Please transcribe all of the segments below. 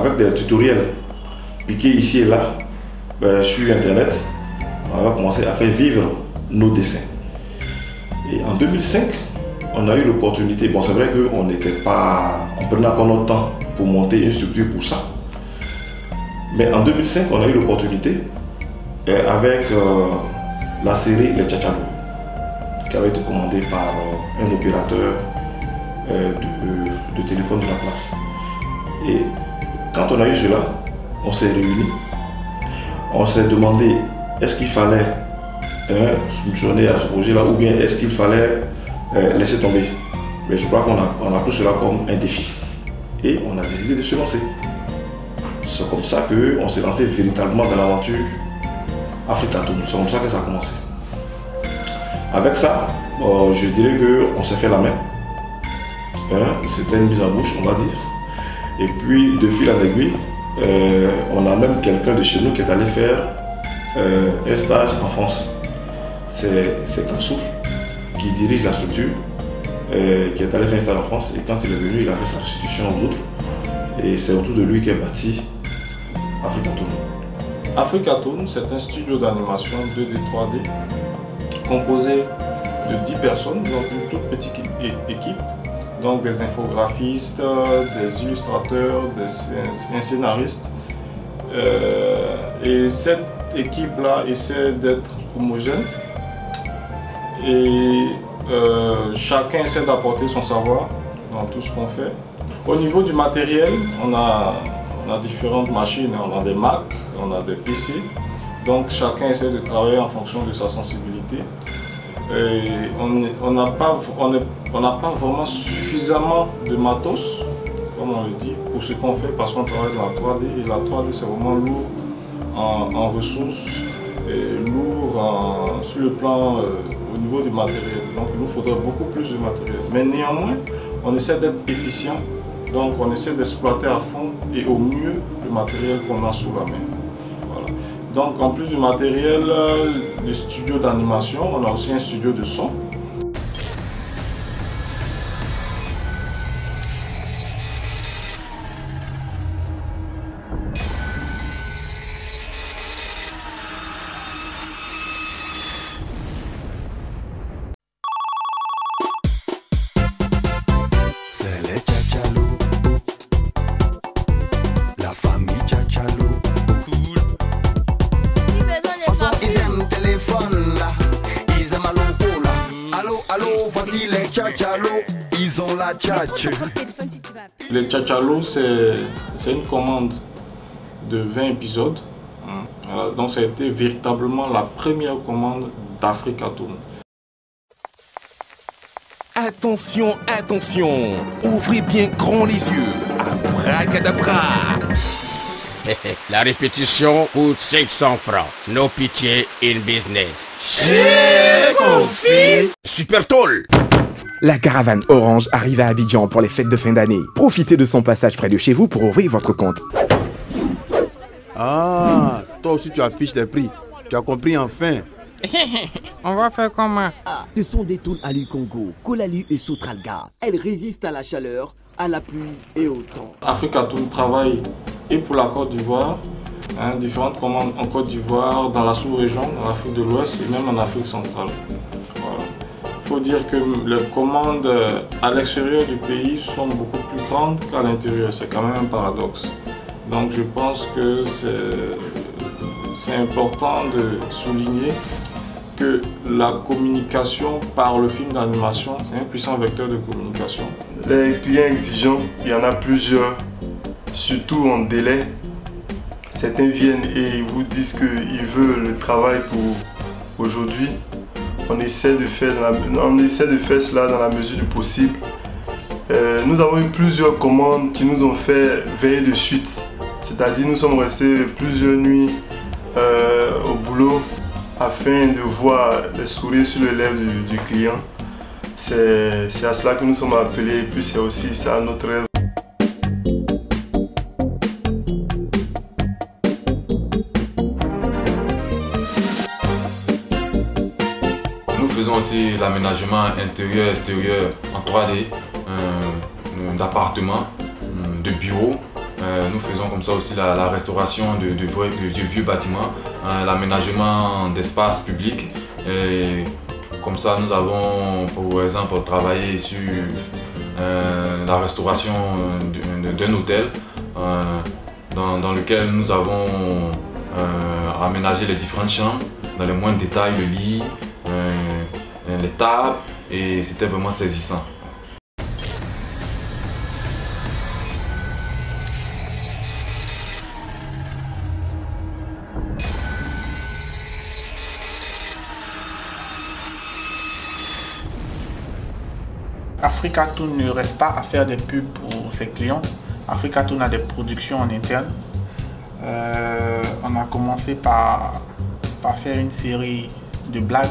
avec des tutoriels piqués ici et là sur internet, on va commencer à faire vivre nos dessins. Et en 2005, on a eu l'opportunité, bon c'est vrai qu'on prenait encore notre temps pour monter une structure pour ça. Mais en 2005, on a eu l'opportunité avec la série Les Tchatchalou, qui avait été commandée par un opérateur de téléphone de la place. Et quand on a eu cela, on s'est réunis, on s'est demandé est-ce qu'il fallait fonctionner à ce projet-là ou bien est-ce qu'il fallait laisser tomber. Mais je crois qu'on a pris cela comme un défi et on a décidé de se lancer. C'est comme ça qu'on s'est lancé véritablement dans l'aventure Africatoon. C'est comme ça que ça a commencé. Avec ça, je dirais qu'on s'est fait la main. C'était une mise en bouche, on va dire. Et puis, de fil en aiguille, on a même quelqu'un de chez nous qui est allé faire un stage en France. C'est Kansou qui dirige la structure, qui est allé faire un stage en France. Et quand il est venu, il a fait sa restitution aux autres. Et c'est autour de lui qu'est bâti Africatoon. Africatoon, c'est un studio d'animation 2D, 3D composé de 10 personnes, donc une toute petite équipe. Donc des infographistes, des illustrateurs, un scénariste. Et cette équipe-là essaie d'être homogène et chacun essaie d'apporter son savoir dans tout ce qu'on fait. Au niveau du matériel, on a différentes machines, on a des Mac, on a des PC. Donc chacun essaie de travailler en fonction de sa sensibilité. Et on n'a pas vraiment suffisamment de matos, comme on le dit, pour ce qu'on fait parce qu'on travaille dans la 3D et la 3D c'est vraiment lourd en ressources et lourd sur le plan au niveau du matériel. Donc il nous faudrait beaucoup plus de matériel. Mais néanmoins, on essaie d'être efficient, donc on essaie d'exploiter à fond et au mieux le matériel qu'on a sous la main. Voilà. Donc en plus du matériel du studio d'animation, on a aussi un studio de son. C'est les Tchatchalou, la famille Tchatchalou. Cool. Ils aiment téléphone là, ils aiment allô là. Allô, allô, voici les Tchatchalou, ils ont la tchatch. Les Tchatchalou, c'est une commande de 20 épisodes. Voilà, donc ça a été véritablement la première commande d'Africatoon. Attention, attention, ouvrez bien grand les yeux. Abracadabra. La répétition coûte 500 francs. No pitié in business. Super Toll. La caravane Orange arrive à Abidjan pour les fêtes de fin d'année. Profitez de son passage près de chez vous pour ouvrir votre compte. Ah, toi aussi tu affiches les prix. Tu as compris enfin. On va faire comment? Ce sont des tounes Alu Congo, Kolalu et Soutralga. Elles résistent à la chaleur, à la pluie et au temps. Africatoon travaille et pour la Côte d'Ivoire, différentes commandes en Côte d'Ivoire, dans la sous-région, dans l'Afrique de l'Ouest et même en Afrique centrale. Voilà. Il faut dire que les commandes à l'extérieur du pays sont beaucoup plus grandes qu'à l'intérieur. C'est quand même un paradoxe. Donc je pense que c'est important de souligner que la communication par le film d'animation, c'est un puissant vecteur de communication. Les clients exigeants, il y en a plusieurs, surtout en délai. Certains viennent et ils vous disent qu'ils veulent le travail pour aujourd'hui. On essaie de faire cela dans la mesure du possible. Nous avons eu plusieurs commandes qui nous ont fait veiller de suite. C'est-à-dire nous sommes restés plusieurs nuits au boulot afin de voir le sourire sur les lèvres du client. C'est à cela que nous sommes appelés et puis c'est aussi ça notre rêve. Nous faisons aussi l'aménagement intérieur-extérieur en 3D d'appartements, de bureaux, Nous faisons comme ça aussi la restauration de vieux bâtiments, l'aménagement d'espaces publics. Et comme ça, nous avons, pour exemple, travaillé sur la restauration d'un hôtel dans lequel nous avons aménagé les différentes chambres dans les moindres détails, le lit, les tables, et c'était vraiment saisissant. Africatoon ne reste pas à faire des pubs pour ses clients. Africatoon a des productions en interne. On a commencé par faire une série de blagues.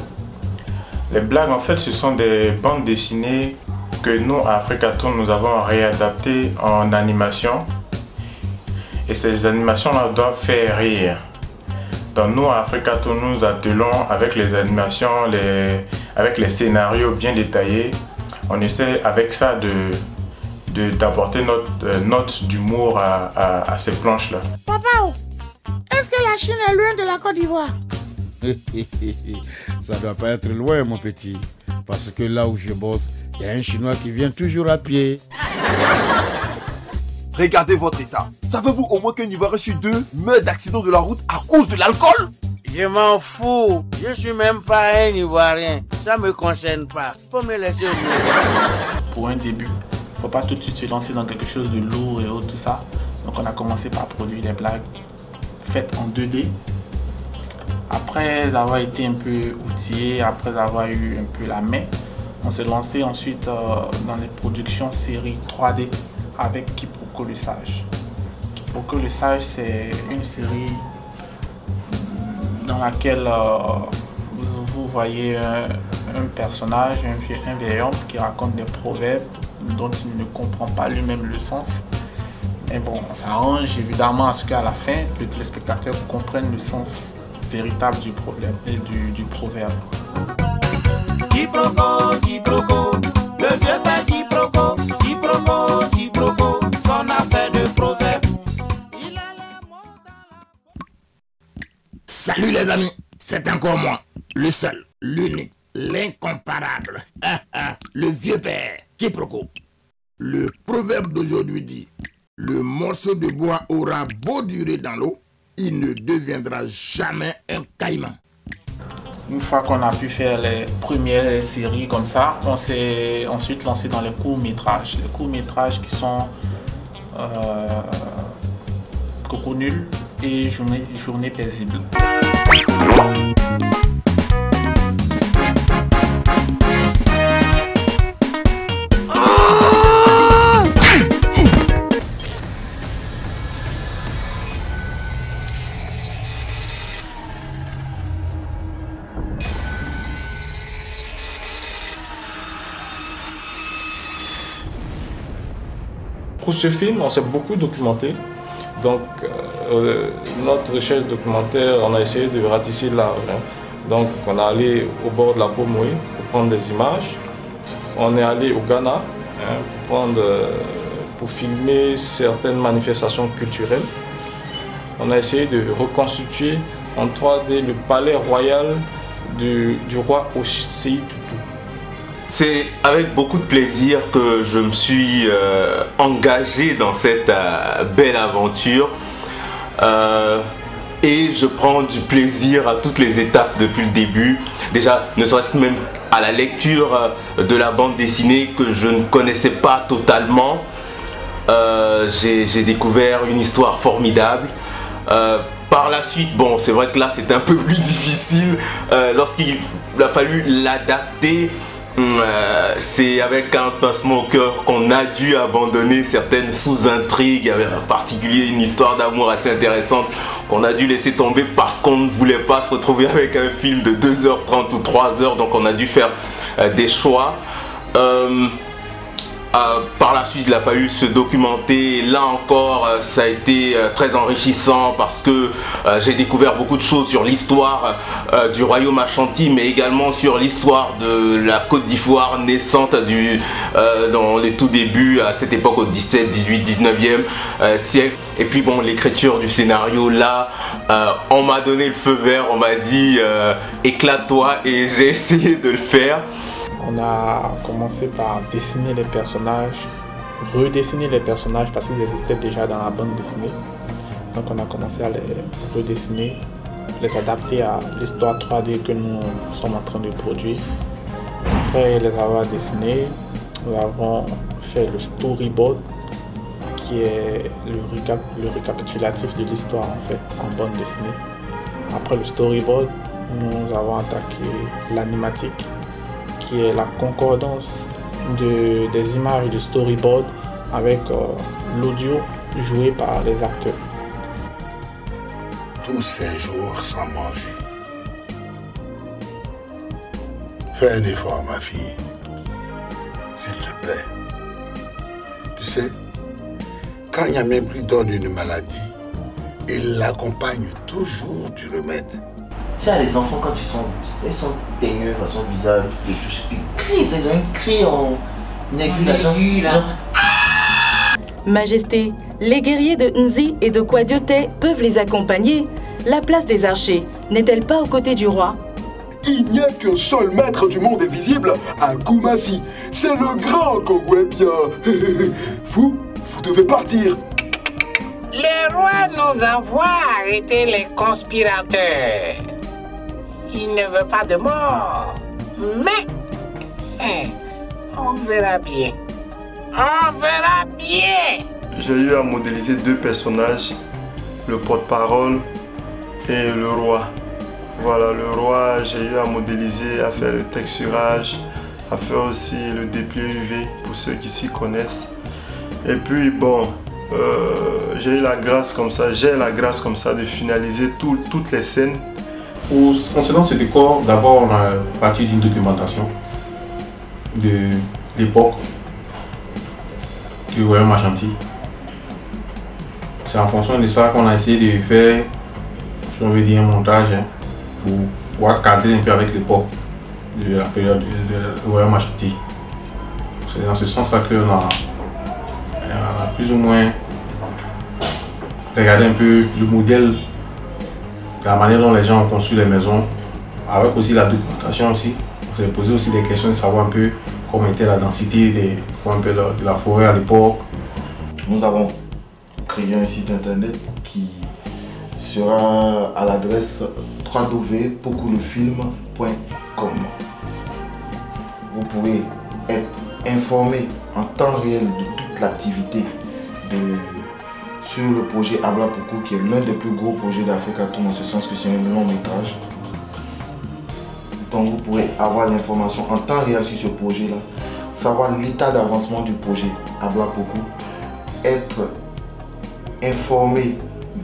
Les blagues, en fait, ce sont des bandes dessinées que nous, à Africatoon, nous avons réadaptées en animation. Et ces animations-là doivent faire rire. Donc nous, à Africatoon, nous attelons avec les animations, avec les scénarios bien détaillés. On essaie avec ça d'apporter notre note d'humour à ces planches-là. Papa, est-ce que la Chine est loin de la Côte d'Ivoire? Ça doit pas être loin, mon petit. Parce que là où je bosse, il y a un Chinois qui vient toujours à pied. Regardez votre état. Savez-vous au moins qu'un Ivoirien sur 2 meurt d'accident de la route à cause de l'alcool? Je m'en fous. Je suis même pas un Ivoirien. Ça me concerne pas. Faut me laisser oublier. Pour un début, faut pas tout de suite se lancer dans quelque chose de lourd et autres, tout ça. Donc on a commencé par produire des blagues faites en 2D. Après avoir été un peu outillé, après avoir eu un peu la main, on s'est lancé ensuite dans les productions séries 3D avec Quiproquo le Sage. Quiproquo le Sage, c'est une série dans laquelle vous voyez un personnage, un vieil homme qui raconte des proverbes dont il ne comprend pas lui-même le sens. Mais bon, on s'arrange évidemment à ce qu'à la fin, le téléspectateur comprenne le sens véritable du problème et du proverbe. Quiproquo, quiproquo, le vieux père quiproquo, quiproquo, quiproquo, son affaire de proverbe. Salut les amis, c'est encore moi, le seul, l'unique, l'incomparable, le vieux père quiproquo. Le proverbe d'aujourd'hui dit: le morceau de bois aura beau durer dans l'eau, il ne deviendra jamais un caïman. Une fois qu'on a pu faire les premières séries comme ça, on s'est ensuite lancé dans les courts-métrages. Les courts-métrages qui sont Coco Nul et Journée paisible. Pour ce film, on s'est beaucoup documenté. Donc, notre recherche documentaire, on a essayé de ratisser large. Donc, on est allé au bord de la Pomoe pour prendre des images. On est allé au Ghana pour filmer certaines manifestations culturelles. On a essayé de reconstituer en 3D le palais royal du roi Osei Tutu. C'est avec beaucoup de plaisir que je me suis engagé dans cette belle aventure et je prends du plaisir à toutes les étapes depuis le début. Déjà, ne serait-ce que même à la lecture de la bande dessinée que je ne connaissais pas totalement, j'ai découvert une histoire formidable. Par la suite, bon, c'est vrai que là c'était un peu plus difficile lorsqu'il a fallu l'adapter. C'est avec un pincement au cœur qu'on a dû abandonner certaines sous-intrigues, en particulier une histoire d'amour assez intéressante qu'on a dû laisser tomber parce qu'on ne voulait pas se retrouver avec un film de 2h30 ou 3h, donc on a dû faire des choix. Par la suite, il a fallu se documenter. Là encore, ça a été très enrichissant parce que j'ai découvert beaucoup de choses sur l'histoire du royaume Ashanti, mais également sur l'histoire de la Côte d'Ivoire naissante dans les tout débuts, à cette époque au 17, 18, 19e siècle. Et puis bon, l'écriture du scénario, là, on m'a donné le feu vert, on m'a dit éclate-toi, et j'ai essayé de le faire. On a commencé par dessiner les personnages, redessiner les personnages parce qu'ils existaient déjà dans la bande dessinée. Donc on a commencé à les redessiner, les adapter à l'histoire 3D que nous sommes en train de produire. Après les avoir dessinés, nous avons fait le storyboard qui est le récapitulatif de l'histoire en fait en bande dessinée. Après le storyboard, nous avons attaqué l'animatique, qui est la concordance des images du storyboard avec l'audio joué par les acteurs. Tous ces jours sans manger. Fais un effort, ma fille. S'il te plaît. Tu sais, quand Nyamembri donne une maladie, il l'accompagne toujours du remède. Tu sais, les enfants, quand ils sont teigneux de façon bizarre, ils touchent, ils crient, ils ont un cri en aigu, genre... Majesté, les guerriers de Nzi et de Kwadiote peuvent les accompagner. La place des archers n'est-elle pas aux côtés du roi? Il n'y a qu'un seul maître du monde invisible à Koumassi. C'est le grand Kongwebia. Vous devez partir. Le roi nous envoie arrêter les conspirateurs. Il ne veut pas de mort. Mais, on verra bien. On verra bien. J'ai eu à modéliser deux personnages, le porte-parole et le roi. Voilà, le roi, j'ai eu à modéliser, à faire le texturage, à faire aussi le dépli UV pour ceux qui s'y connaissent. Et puis bon, j'ai eu la grâce comme ça, de finaliser toutes les scènes. Concernant ce décor, d'abord on a parti d'une documentation de l'époque du royaume Ashanti. C'est en fonction de ça qu'on a essayé de faire, si on veut dire, un montage pour pouvoir cadrer un peu avec l'époque de la période du royaume Ashanti. C'est dans ce sens-là qu'on a plus ou moins regardé un peu le modèle, la manière dont les gens ont construit les maisons, avec aussi la documentation aussi. On s'est posé aussi des questions de savoir un peu comment était la densité de la forêt à l'époque. Nous avons créé un site internet qui sera à l'adresse www.pocoulefilm.com. Vous pourrez être informé en temps réel de toute l'activité sur le projet Abla Poko, qui est l'un des plus gros projets d'Afrique à tout, en ce sens que c'est un long métrage. Donc vous pourrez avoir l'information en temps réel sur ce projet-là, savoir l'état d'avancement du projet Abla Poko, être informé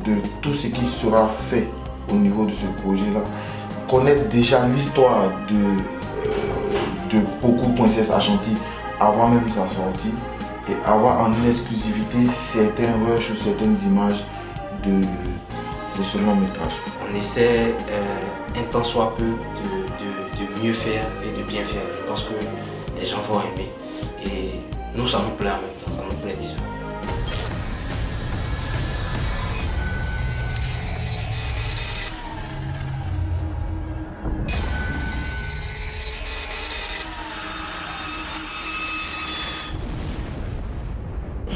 de tout ce qui sera fait au niveau de ce projet-là, connaître déjà l'histoire de Poko-Princesse Ashanti avant même sa sortie, et avoir en exclusivité certains rushs ou certaines images de ce long métrage. On essaie un tant soit peu de mieux faire et de bien faire. Je pense que les gens vont aimer et nous ça nous plaît en même temps, ça nous plaît déjà.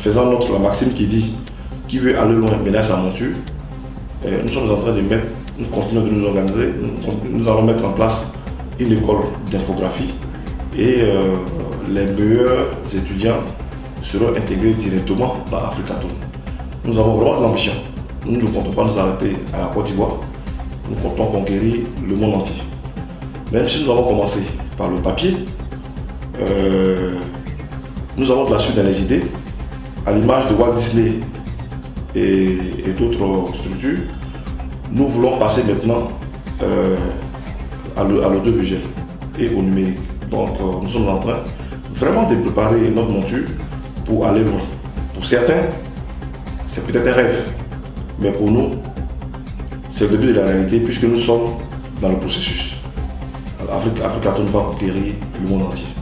Faisant la maxime qui dit qui veut aller loin ménage sa monture, nous sommes en train de mettre, nous continuons de nous organiser, nous allons mettre en place une école d'infographie et les meilleurs étudiants seront intégrés directement dans Africatoon. Nous avons vraiment de l'ambition. Nous ne comptons pas nous arrêter à la Côte d'Ivoire, nous comptons conquérir le monde entier. Même si nous avons commencé par le papier, nous avons de la suite dans les idées. À l'image de Walt Disney et d'autres structures, nous voulons passer maintenant à l'audiovisuel et au numérique. Donc nous sommes en train vraiment de préparer notre monture pour aller loin. Pour certains, c'est peut-être un rêve, mais pour nous, c'est le début de la réalité puisque nous sommes dans le processus. Africaton va conquérir le monde entier.